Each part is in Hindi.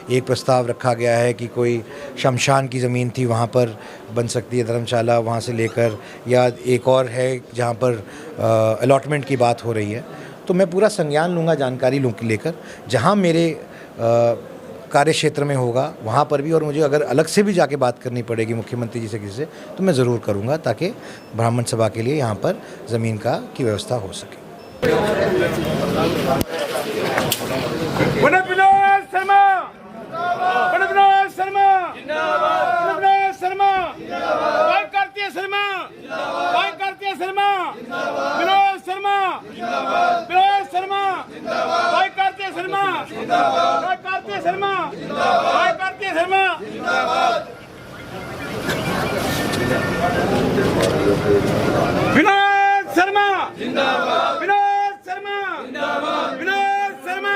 एक प्रस्ताव रखा गया है कि कोई शमशान की ज़मीन थी वहाँ पर बन सकती है धर्मशाला, वहाँ से लेकर, या एक और है जहाँ पर अलॉटमेंट की बात हो रही है। तो मैं पूरा संज्ञान लूँगा, जानकारी लेकर, जहाँ मेरे कार्य क्षेत्र में होगा वहाँ पर भी, और मुझे अगर अलग से भी जाके बात करनी पड़ेगी मुख्यमंत्री जी से किसी से, तो मैं ज़रूर करूँगा, ताकि ब्राह्मण सभा के लिए यहाँ पर ज़मीन की व्यवस्था हो सके। विनोद शर्मा जिंदाबाद, विनोद शर्मा जिंदाबाद, विनोद शर्मा जिंदाबाद, भाई करते शर्मा जिंदाबाद, करते शर्मा जिंदाबाद, करते शर्मा जिंदाबाद। विनोद शर्मा जिंदाबाद, विनोद शर्मा जिंदाबाद, विनोद शर्मा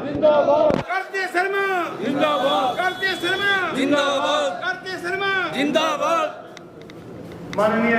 जिंदाबाद, करते शर्मा जिंदाबाद, करते शर्मा जिंदाबाद, करते शर्मा जिंदाबाद। माननीय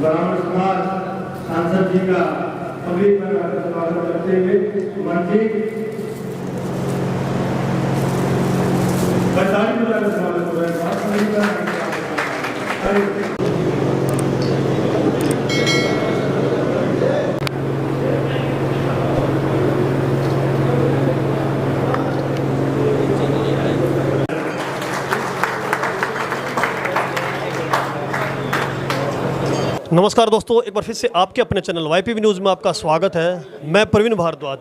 ब्राह्मण समाज सांसद जी का पब्लिक में स्वागत करते हुए मंत्री बधाई बुलाकर स्वागत हो रहा है। नमस्कार दोस्तों, एक बार फिर से आपके अपने चैनल YPB न्यूज़ में आपका स्वागत है। मैं प्रवीण भारद्वाज।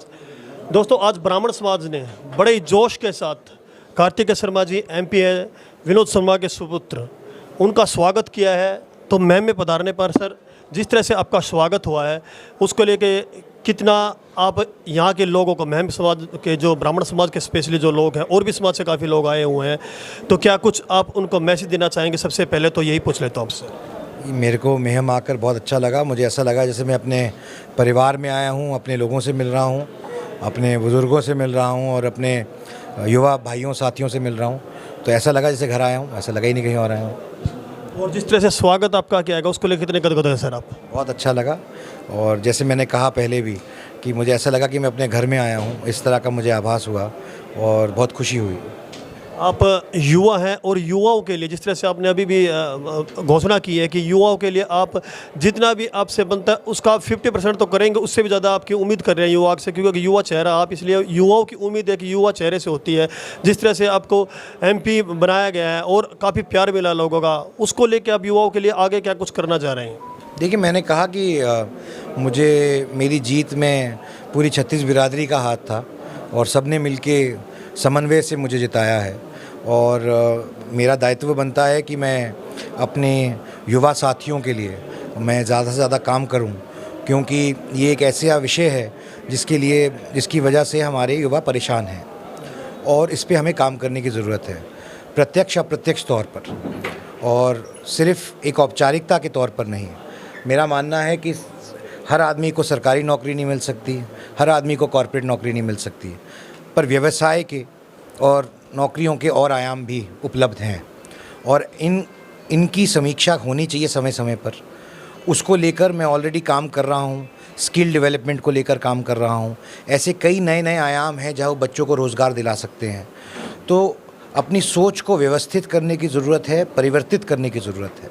दोस्तों, आज ब्राह्मण समाज ने बड़े ही जोश के साथ कार्तिकेय शर्मा जी MP है, विनोद शर्मा के सुपुत्र, उनका स्वागत किया है। तो महम में पधारने पर सर, जिस तरह से आपका स्वागत हुआ है, उसको लेके कितना आप यहाँ के लोगों को, महम समाज के जो ब्राह्मण समाज के स्पेशली जो लोग हैं, और भी समाज से काफ़ी लोग आए हुए हैं, तो क्या कुछ आप उनको मैसेज देना चाहेंगे? सबसे पहले तो यही पूछ लेता हूँ आपसे। मेरे को महम आकर बहुत अच्छा लगा। मुझे ऐसा लगा जैसे मैं अपने परिवार में आया हूँ, अपने लोगों से मिल रहा हूँ, अपने बुज़ुर्गों से मिल रहा हूँ और अपने युवा भाइयों साथियों से मिल रहा हूँ। तो ऐसा लगा जैसे घर आया हूँ, ऐसा लगा ही नहीं कहीं और आया हूँ। और जिस तरह से स्वागत आपका किया गया, उसको लेकर कितने गदगद है सर आप? बहुत अच्छा लगा। और जैसे मैंने कहा पहले भी कि मुझे ऐसा लगा कि मैं अपने घर में आया हूँ, इस तरह का मुझे आभास हुआ और बहुत खुशी हुई। आप युवा हैं और युवाओं के लिए, जिस तरह से आपने अभी भी घोषणा की है कि युवाओं के लिए आप जितना भी आपसे बनता है उसका 50% तो करेंगे, उससे भी ज़्यादा आपकी उम्मीद कर रहे हैं युवा से, क्योंकि युवा चेहरा आप, इसलिए युवाओं की उम्मीद है कि युवा चेहरे से होती है। जिस तरह से आपको MP बनाया गया है और काफ़ी प्यार मिला लोगों का, उसको लेकर आप युवाओं के लिए आगे क्या कुछ करना चाह रहे हैं? देखिए, मैंने कहा कि मुझे मेरी जीत में पूरी 36 बिरादरी का हाथ था और सब ने मिल के समन्वय से मुझे जिताया है। और मेरा दायित्व बनता है कि मैं अपने युवा साथियों के लिए मैं ज़्यादा से ज़्यादा काम करूं, क्योंकि ये एक ऐसा विषय है जिसकी वजह से हमारे युवा परेशान हैं और इस पे हमें काम करने की ज़रूरत है, प्रत्यक्ष अप्रत्यक्ष तौर पर, और सिर्फ़ एक औपचारिकता के तौर पर नहीं। मेरा मानना है कि हर आदमी को सरकारी नौकरी नहीं मिल सकती, हर आदमी को कॉर्पोरेट नौकरी नहीं मिल सकती, पर व्यवसाय के और नौकरियों के और आयाम भी उपलब्ध हैं और इनकी समीक्षा होनी चाहिए समय समय पर। उसको लेकर मैं ऑलरेडी काम कर रहा हूँ, स्किल डेवलपमेंट को लेकर काम कर रहा हूँ। ऐसे कई नए नए आयाम हैं जहाँ बच्चों को रोज़गार दिला सकते हैं। तो अपनी सोच को व्यवस्थित करने की ज़रूरत है, परिवर्तित करने की ज़रूरत है।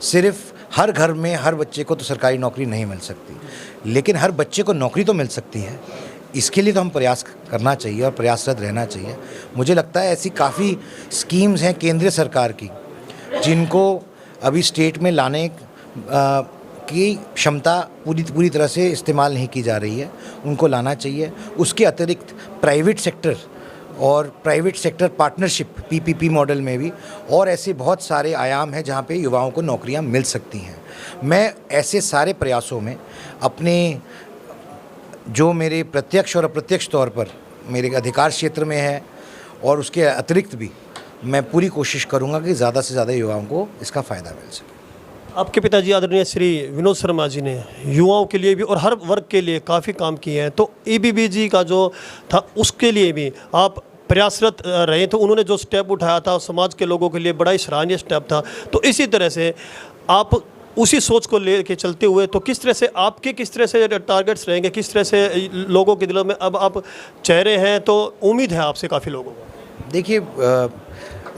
सिर्फ़ हर घर में हर बच्चे को तो सरकारी नौकरी नहीं मिल सकती, लेकिन हर बच्चे को नौकरी तो मिल सकती है। इसके लिए तो हम प्रयास करना चाहिए और प्रयासरत रहना चाहिए। मुझे लगता है ऐसी काफ़ी स्कीम्स हैं केंद्रीय सरकार की जिनको अभी स्टेट में लाने की क्षमता पूरी तरह से इस्तेमाल नहीं की जा रही है, उनको लाना चाहिए। उसके अतिरिक्त private sector partnership PPP model में भी और ऐसे बहुत सारे आयाम हैं जहाँ पे युवाओं को नौकरियाँ मिल सकती हैं। मैं ऐसे सारे प्रयासों में अपने जो मेरे प्रत्यक्ष और अप्रत्यक्ष तौर पर मेरे अधिकार क्षेत्र में है और उसके अतिरिक्त भी मैं पूरी कोशिश करूँगा कि ज़्यादा से ज़्यादा युवाओं को इसका फ़ायदा मिल सके। आपके पिताजी आदरणीय श्री विनोद शर्मा जी ने युवाओं के लिए भी और हर वर्ग के लिए काफ़ी काम किए हैं, तो EBBG का जो था उसके लिए भी आप प्रयासरत रहे, तो उन्होंने जो स्टेप उठाया था समाज के लोगों के लिए बड़ा ही सराहनीय स्टेप था। तो इसी तरह से आप उसी सोच को लेके चलते हुए तो किस तरह से टारगेट्स रहेंगे, किस तरह से लोगों के दिलों में अब आप चेहरे हैं, तो उम्मीद है आपसे काफ़ी लोगों को? देखिए,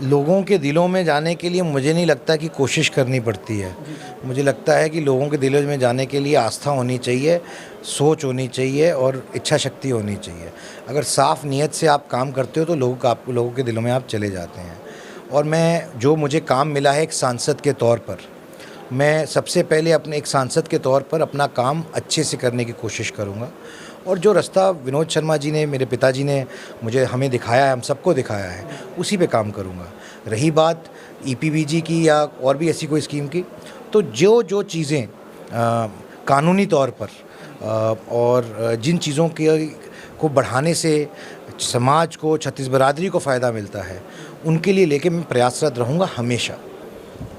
लोगों के दिलों में जाने के लिए मुझे नहीं लगता कि कोशिश करनी पड़ती है। मुझे लगता है कि लोगों के दिलों में जाने के लिए आस्था होनी चाहिए, सोच होनी चाहिए और इच्छा शक्ति होनी चाहिए। अगर साफ़ नीयत से आप काम करते हो तो लोगों के दिलों में आप चले जाते हैं। और मुझे काम मिला है एक सांसद के तौर पर, मैं सबसे पहले अपने एक सांसद के तौर पर अपना काम अच्छे से करने की कोशिश करूँगा। और जो रास्ता विनोद शर्मा जी ने, मेरे पिताजी ने हमें दिखाया है, हम सबको दिखाया है, उसी पे काम करूँगा। रही बात EPBG की या और भी ऐसी कोई स्कीम की, तो जो चीज़ें कानूनी तौर पर और जिन चीज़ों को बढ़ाने से समाज को, छत्तीस बिरादरी को फ़ायदा मिलता है, उनके लिए लेके मैं प्रयासरत रहूँगा हमेशा।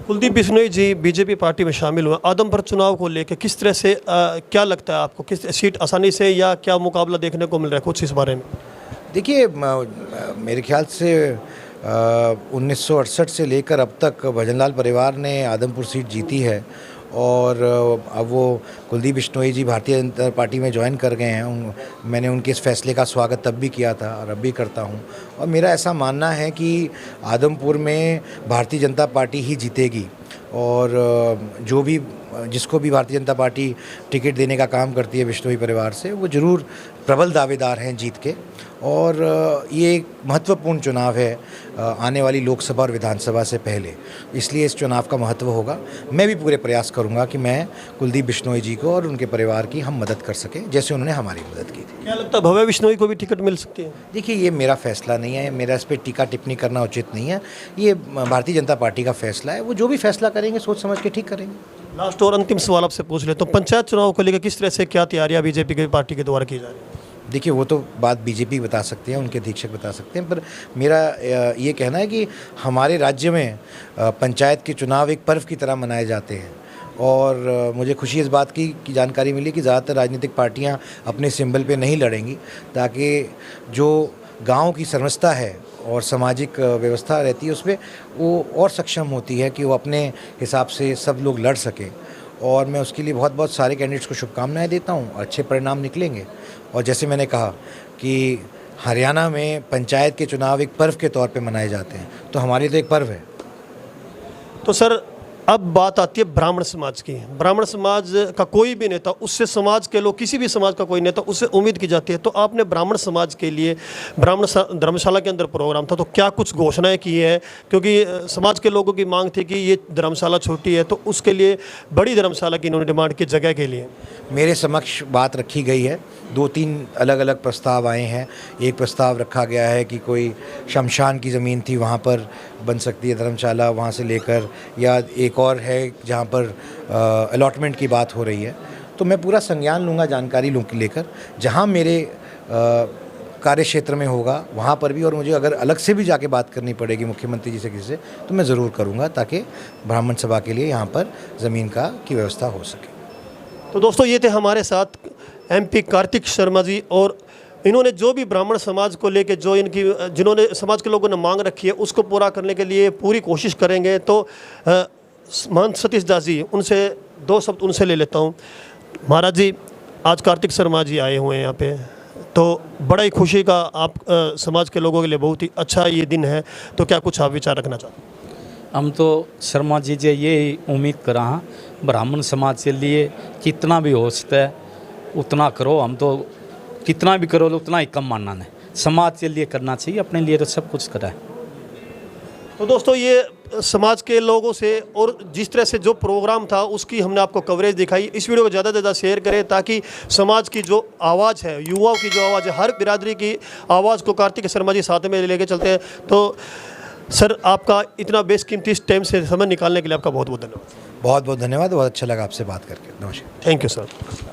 कुलदीप बिश्नोई जी BJP पार्टी में शामिल हुए, आदमपुर चुनाव को लेकर किस तरह से क्या लगता है आपको, किस सीट आसानी से या क्या मुकाबला देखने को मिल रहा है, कुछ इस बारे में? देखिए, मेरे ख्याल से 1968 से लेकर अब तक भजनलाल परिवार ने आदमपुर सीट जीती है और अब वो कुलदीप बिश्नोई जी भारतीय जनता पार्टी में ज्वाइन कर गए हैं। मैंने उनके इस फैसले का स्वागत तब भी किया था और अब भी करता हूं। और मेरा ऐसा मानना है कि आदमपुर में भारतीय जनता पार्टी ही जीतेगी और जिसको भी भारतीय जनता पार्टी टिकट देने का काम करती है बिश्नोई परिवार से, वो ज़रूर प्रबल दावेदार हैं जीत के। और ये एक महत्वपूर्ण चुनाव है आने वाली लोकसभा और विधानसभा से पहले, इसलिए इस चुनाव का महत्व होगा। मैं भी पूरे प्रयास करूंगा कि मैं कुलदीप बिश्नोई जी को और उनके परिवार की हम मदद कर सकें, जैसे उन्होंने हमारी मदद की थी। क्या लगता है भव्य बिश्नोई को भी टिकट मिल सकती है? देखिए, ये मेरा फैसला नहीं है, मेरा इस पर टीका टिप्पणी करना उचित नहीं है। ये भारतीय जनता पार्टी का फैसला है, वो जो भी फैसला करेंगे सोच समझ के ठीक करेंगे। लास्ट और अंतिम सवाल आपसे पूछ ले, तो पंचायत चुनाव को लेकर किस तरह से क्या तैयारियां BJP की पार्टी के द्वारा की जा रही है? देखिए, वो तो बात BJP बता सकते हैं, उनके अधीक्षक बता सकते हैं, पर मेरा ये कहना है कि हमारे राज्य में पंचायत के चुनाव एक पर्व की तरह मनाए जाते हैं। और मुझे खुशी इस बात की जानकारी मिली कि ज़्यादातर राजनीतिक पार्टियां अपने सिंबल पे नहीं लड़ेंगी, ताकि जो गांव की समरसता है और सामाजिक व्यवस्था रहती है उस पर वो और सक्षम होती है कि वो अपने हिसाब से सब लोग लड़ सकें। और मैं उसके लिए बहुत सारे कैंडिडेट्स को शुभकामनाएं देता हूं और अच्छे परिणाम निकलेंगे। और जैसे मैंने कहा कि हरियाणा में पंचायत के चुनाव एक पर्व के तौर पे मनाए जाते हैं, तो हमारे लिए तो एक पर्व है। तो सर, अब बात आती है ब्राह्मण समाज की। ब्राह्मण समाज का कोई भी नेता, उससे समाज के लोग, किसी भी समाज का कोई नेता, उससे उम्मीद की जाती है। तो आपने ब्राह्मण समाज के लिए ब्राह्मण धर्मशाला के अंदर प्रोग्राम था, तो क्या कुछ घोषणाएं की है? क्योंकि समाज के लोगों की मांग थी कि ये धर्मशाला छोटी है, तो उसके लिए बड़ी धर्मशाला की इन्होंने डिमांड की जगह के लिए। मेरे समक्ष बात रखी गई है, 2-3 अलग अलग प्रस्ताव आए हैं। एक प्रस्ताव रखा गया है कि कोई शमशान की ज़मीन थी वहाँ पर बन सकती है धर्मशाला, वहाँ से लेकर, या एक और है जहाँ पर अलॉटमेंट की बात हो रही है। तो मैं पूरा संज्ञान लूँगा, जानकारी लेकर, जहाँ मेरे कार्य क्षेत्र में होगा वहाँ पर भी, और मुझे अगर अलग से भी जाके बात करनी पड़ेगी मुख्यमंत्री जी से किसी से, तो मैं ज़रूर करूँगा, ताकि ब्राह्मण सभा के लिए यहाँ पर ज़मीन की व्यवस्था हो सके। तो दोस्तों, ये थे हमारे साथ MP कार्तिक शर्मा जी, और इन्होंने जो भी ब्राह्मण समाज को लेके जिन्होंने समाज के लोगों ने मांग रखी है उसको पूरा करने के लिए पूरी कोशिश करेंगे। तो महंत सतीश दास जी, उनसे 2 शब्द उनसे ले लेता हूँ। महाराज जी, आज कार्तिक शर्मा जी आए हुए हैं यहाँ पे, तो बड़ा ही खुशी का आप समाज के लोगों के लिए बहुत ही अच्छा ये दिन है, तो क्या कुछ आप विचार रखना चाहते हैं? हम तो शर्मा जी से ये उम्मीद करा हाँ, ब्राह्मण समाज के लिए जितना भी हो सकता है उतना करो। हम तो कितना भी करो उतना ही कम मानना है। समाज के लिए करना चाहिए, अपने लिए तो सब कुछ करा है। तो दोस्तों ये समाज के लोगों से और जिस तरह से जो प्रोग्राम था उसकी हमने आपको कवरेज दिखाई। इस वीडियो को ज़्यादा से ज़्यादा शेयर करें ताकि समाज की जो आवाज़ है, युवाओं की जो आवाज़ है, हर बिरादरी की आवाज़ को कार्तिक शर्मा जी साथ में लेके चलते हैं। तो सर आपका इतना बेशकीमती टाइम से समय निकालने के लिए आपका बहुत बहुत धन्यवाद। बहुत बहुत धन्यवाद। बहुत अच्छा लगा आपसे बात करके। नमस्कार। Thank you sir.